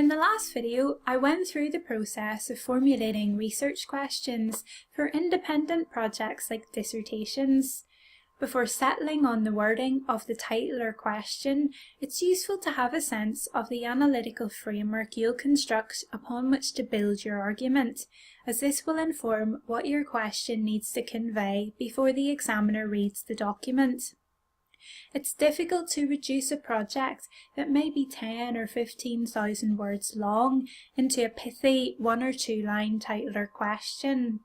In the last video, I went through the process of formulating research questions for independent projects like dissertations. Before settling on the wording of the title or question, it's useful to have a sense of the analytical framework you'll construct upon which to build your argument, as this will inform what your question needs to convey before the examiner reads the document. It's difficult to reduce a project that may be 10 or 15,000 words long into a pithy 1 or 2 line title or question.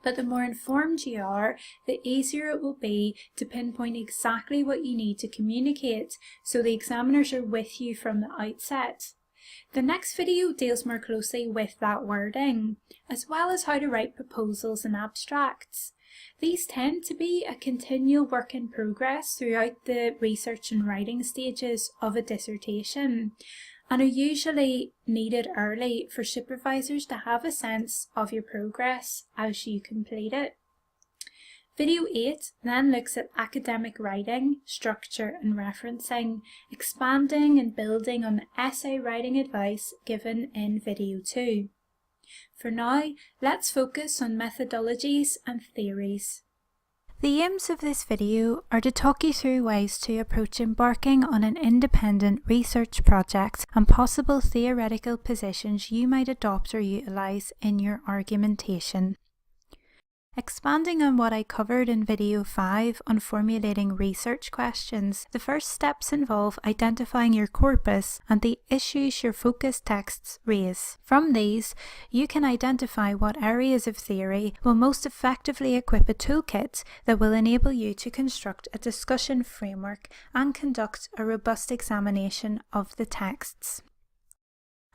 But the more informed you are, the easier it will be to pinpoint exactly what you need to communicate, so the examiners are with you from the outset. The next video deals more closely with that wording, as well as how to write proposals and abstracts. These tend to be a continual work in progress throughout the research and writing stages of a dissertation, and are usually needed early for supervisors to have a sense of your progress as you complete it. Video 8 then looks at academic writing, structure and referencing, expanding and building on the essay writing advice given in Video 2. For now, let's focus on methodologies and theories. The aims of this video are to talk you through ways to approach embarking on an independent research project and possible theoretical positions you might adopt or utilise in your argumentation. Expanding on what I covered in Video 5 on formulating research questions, the first steps involve identifying your corpus and the issues your focus texts raise. From these, you can identify what areas of theory will most effectively equip a toolkit that will enable you to construct a discussion framework and conduct a robust examination of the texts.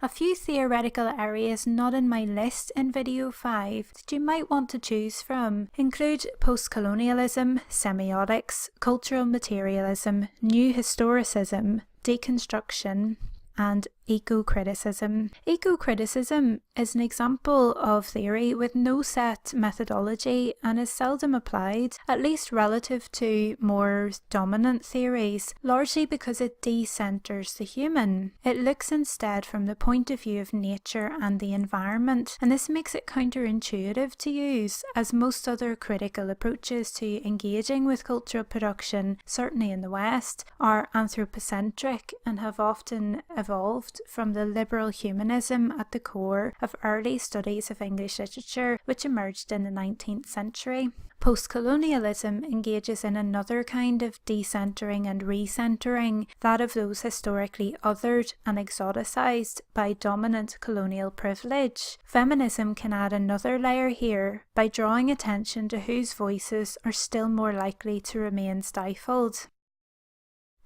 A few theoretical areas not in my list in Video 5 that you might want to choose from include post-colonialism, semiotics, cultural materialism, new historicism, deconstruction, and eco-criticism. Eco-criticism is an example of theory with no set methodology and is seldom applied, at least relative to more dominant theories, largely because it decenters the human. It looks instead from the point of view of nature and the environment, and this makes it counterintuitive to use, as most other critical approaches to engaging with cultural production, certainly in the West, are anthropocentric and have often evolved from the liberal humanism at the core of early studies of English literature which emerged in the 19th century. Post-colonialism engages in another kind of decentering and recentering, that of those historically othered and exoticized by dominant colonial privilege. Feminism can add another layer here by drawing attention to whose voices are still more likely to remain stifled.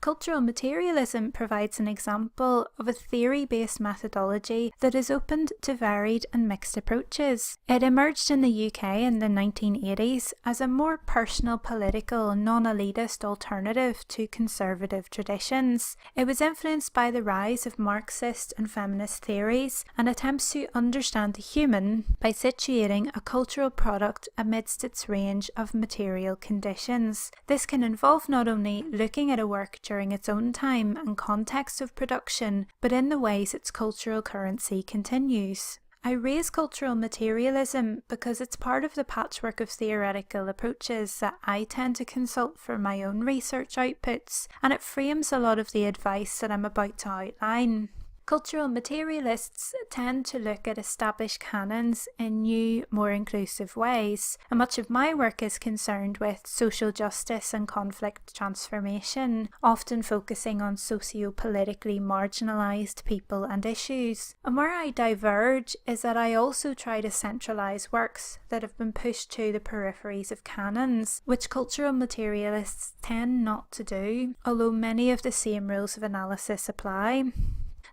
Cultural materialism provides an example of a theory-based methodology that is open to varied and mixed approaches. It emerged in the UK in the 1980s as a more personal, political, non-elitist alternative to conservative traditions. It was influenced by the rise of Marxist and feminist theories and attempts to understand the human by situating a cultural product amidst its range of material conditions. This can involve not only looking at a work during its own time and context of production, but in the ways its cultural currency continues. I raise cultural materialism because it's part of the patchwork of theoretical approaches that I tend to consult for my own research outputs, and it frames a lot of the advice that I'm about to outline. Cultural materialists tend to look at established canons in new, more inclusive ways, and much of my work is concerned with social justice and conflict transformation, often focusing on socio-politically marginalised people and issues. And where I diverge is that I also try to centralise works that have been pushed to the peripheries of canons, which cultural materialists tend not to do, although many of the same rules of analysis apply.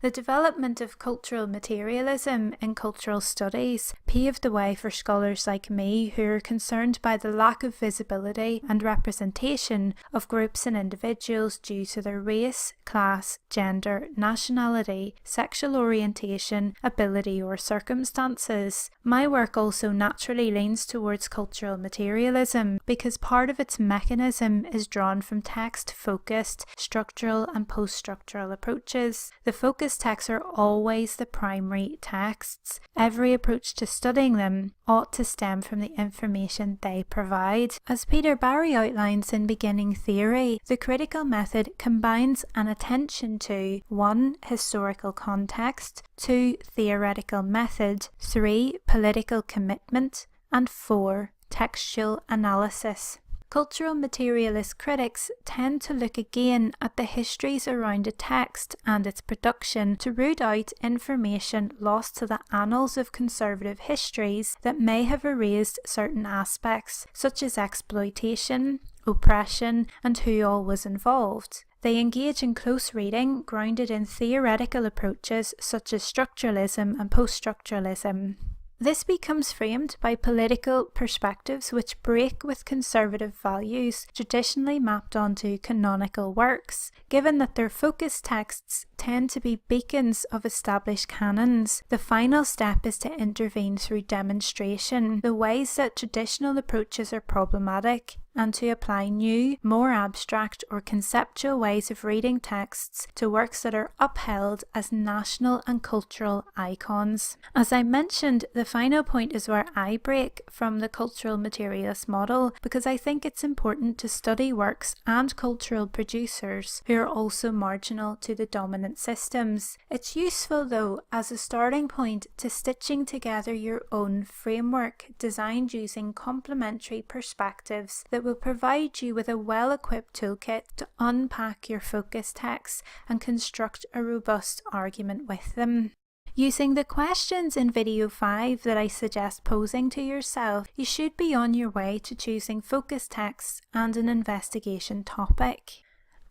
The development of cultural materialism in cultural studies paved the way for scholars like me who are concerned by the lack of visibility and representation of groups and individuals due to their race, class, gender, nationality, sexual orientation, ability or circumstances. My work also naturally leans towards cultural materialism because part of its mechanism is drawn from text-focused, structural and post-structural approaches. The focus focus texts are always the primary texts. Every approach to studying them ought to stem from the information they provide. As Peter Barry outlines in Beginning Theory, the critical method combines an attention to 1. Historical context, 2. Theoretical method, 3. Political commitment, and 4. Textual analysis. Cultural materialist critics tend to look again at the histories around a text and its production to root out information lost to the annals of conservative histories that may have erased certain aspects, such as exploitation, oppression, and who all was involved. They engage in close reading grounded in theoretical approaches such as structuralism and post-structuralism. This becomes framed by political perspectives which break with conservative values traditionally mapped onto canonical works. Given that their focus texts tend to be beacons of established canons, the final step is to intervene through demonstration the ways that traditional approaches are problematic, and to apply new, more abstract or conceptual ways of reading texts to works that are upheld as national and cultural icons. As I mentioned, the final point is where I break from the cultural materialist model, because I think it's important to study works and cultural producers who are also marginal to the dominant systems. It's useful though as a starting point to stitching together your own framework designed using complementary perspectives that will provide you with a well-equipped toolkit to unpack your focus texts and construct a robust argument with them. Using the questions in video 5 that I suggest posing to yourself, you should be on your way to choosing focus texts and an investigation topic,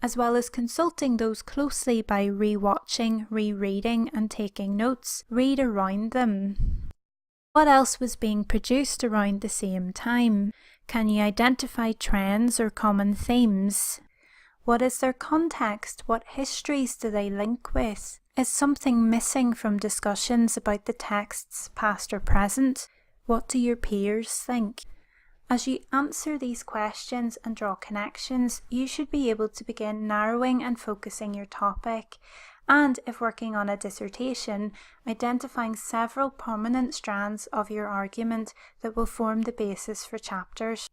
as well as consulting those closely by rewatching, rereading and taking notes. Read around them. What else was being produced around the same time? Can you identify trends or common themes? What is their context? What histories do they link with? Is something missing from discussions about the texts, past or present? What do your peers think? As you answer these questions and draw connections, you should be able to begin narrowing and focusing your topic, and if working on a dissertation, identifying several prominent strands of your argument that will form the basis for chapters.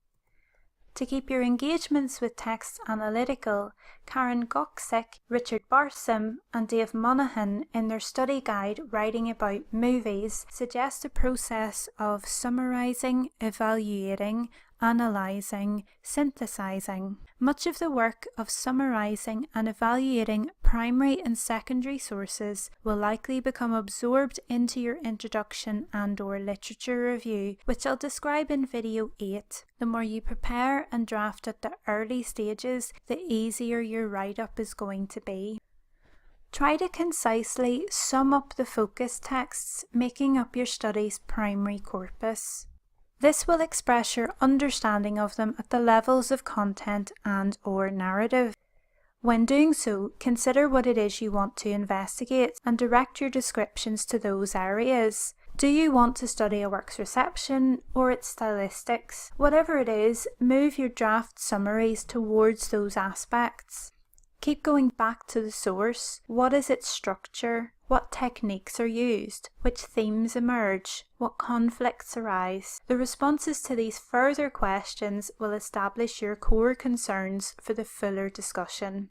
To keep your engagements with texts analytical, Karen Goksick, Richard Barsom and Dave Monaghan in their study guide Writing About Movies suggest a process of summarising, evaluating, analysing, synthesising. Much of the work of summarising and evaluating primary and secondary sources will likely become absorbed into your introduction and/or literature review, which I'll describe in video 8. The more you prepare and draft at the early stages, the easier your write-up is going to be. Try to concisely sum up the focus texts making up your study's primary corpus. This will express your understanding of them at the levels of content and/or narrative. When doing so, consider what it is you want to investigate and direct your descriptions to those areas. Do you want to study a work's reception or its stylistics? Whatever it is, move your draft summaries towards those aspects. Keep going back to the source. What is its structure? What techniques are used? Which themes emerge? What conflicts arise? The responses to these further questions will establish your core concerns for the fuller discussion.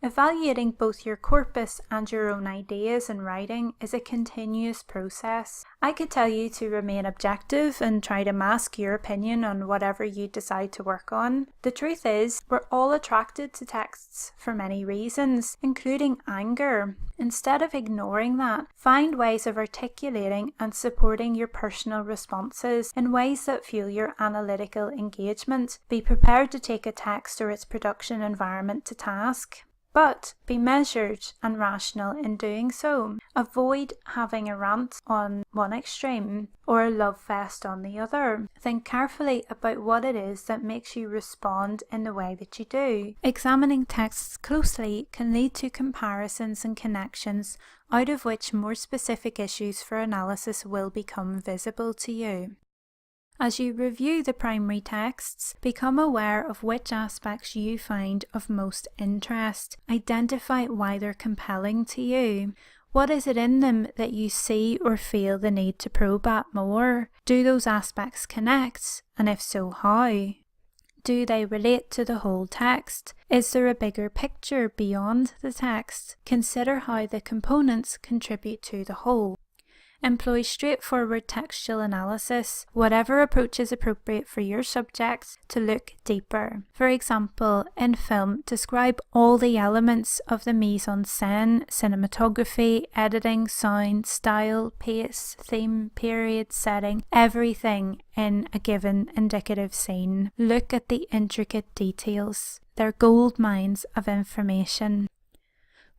Evaluating both your corpus and your own ideas in writing is a continuous process. I could tell you to remain objective and try to mask your opinion on whatever you decide to work on. The truth is, we're all attracted to texts for many reasons, including anger. Instead of ignoring that, find ways of articulating and supporting your personal responses in ways that fuel your analytical engagement. Be prepared to take a text or its production environment to task, but be measured and rational in doing so. Avoid having a rant on one extreme or a love fest on the other. Think carefully about what it is that makes you respond in the way that you do. Examining texts closely can lead to comparisons and connections, out of which more specific issues for analysis will become visible to you. As you review the primary texts, become aware of which aspects you find of most interest. Identify why they're compelling to you. What is it in them that you see or feel the need to probe at more? Do those aspects connect? And if so, how? Do they relate to the whole text? Is there a bigger picture beyond the text? Consider how the components contribute to the whole. Employ straightforward textual analysis, whatever approach is appropriate for your subject, to look deeper. For example, in film, describe all the elements of the mise en scène, cinematography, editing, sound, style, pace, theme, period, setting, everything in a given indicative scene. Look at the intricate details. They're gold mines of information.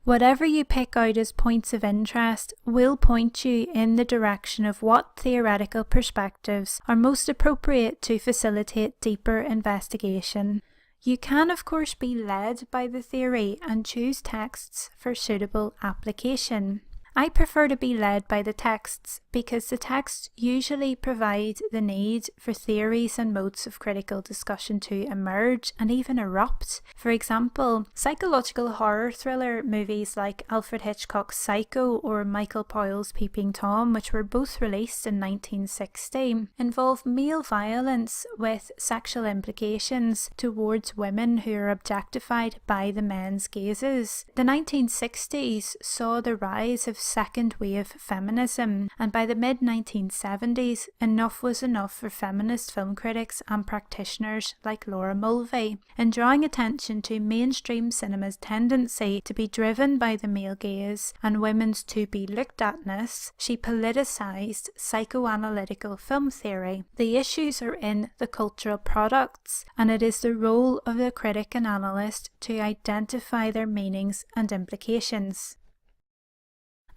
Whatever you pick out as points of interest will point you in the direction of what theoretical perspectives are most appropriate to facilitate deeper investigation. You can, of course, be led by the theory and choose texts for suitable application. I prefer to be led by the texts because the texts usually provide the need for theories and modes of critical discussion to emerge and even erupt. For example, psychological horror thriller movies like Alfred Hitchcock's Psycho or Michael Powell's Peeping Tom, which were both released in 1960, involve male violence with sexual implications towards women who are objectified by the men's gazes. The 1960s saw the rise of second wave feminism, and by the mid-1970s enough was enough for feminist film critics and practitioners like Laura Mulvey. In drawing attention to mainstream cinema's tendency to be driven by the male gaze and women's to be looked at-ness, she politicised psychoanalytical film theory. The issues are in the cultural products, and it is the role of the critic and analyst to identify their meanings and implications.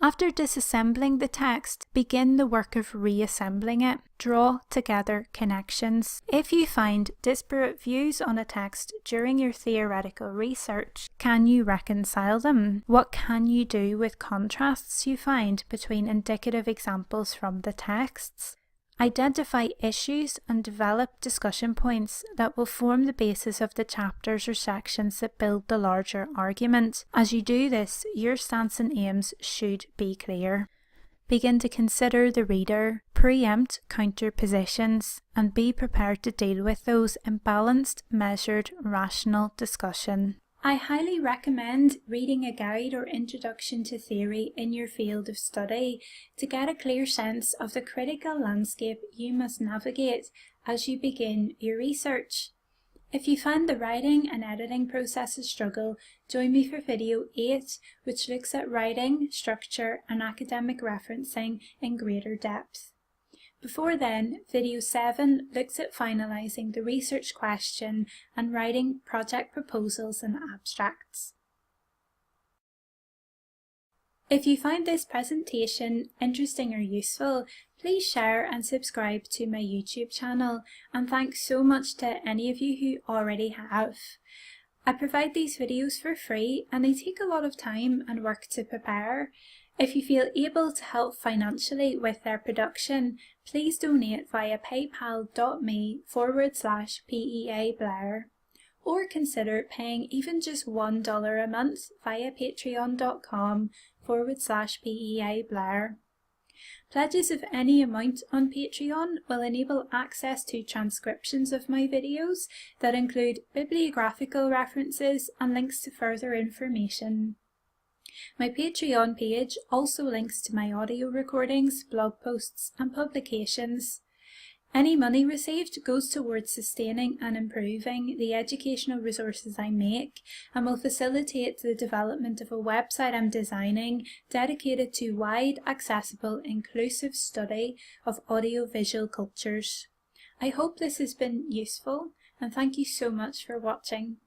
After disassembling the text, begin the work of reassembling it. Draw together connections. If you find disparate views on a text during your theoretical research, can you reconcile them? What can you do with contrasts you find between indicative examples from the texts? Identify issues and develop discussion points that will form the basis of the chapters or sections that build the larger argument. As you do this, your stance and aims should be clear. Begin to consider the reader, preempt counter positions, and be prepared to deal with those in balanced, measured, rational discussion. I highly recommend reading a guide or introduction to theory in your field of study to get a clear sense of the critical landscape you must navigate as you begin your research. If you find the writing and editing process a struggle, join me for video 8, which looks at writing, structure and academic referencing in greater depth. Before then, video 7 looks at finalising the research question and writing project proposals and abstracts. If you find this presentation interesting or useful, please share and subscribe to my YouTube channel, and thanks so much to any of you who already have. I provide these videos for free and they take a lot of time and work to prepare. If you feel able to help financially with their production, please donate via paypal.me/PEA Blair, or consider paying even just $1 a month via patreon.com/PEA Blair. Pledges of any amount on Patreon will enable access to transcriptions of my videos that include bibliographical references and links to further information. My Patreon page also links to my audio recordings, blog posts and publications. Any money received goes towards sustaining and improving the educational resources I make and will facilitate the development of a website I'm designing dedicated to wide, accessible, inclusive study of audiovisual cultures. I hope this has been useful and thank you so much for watching.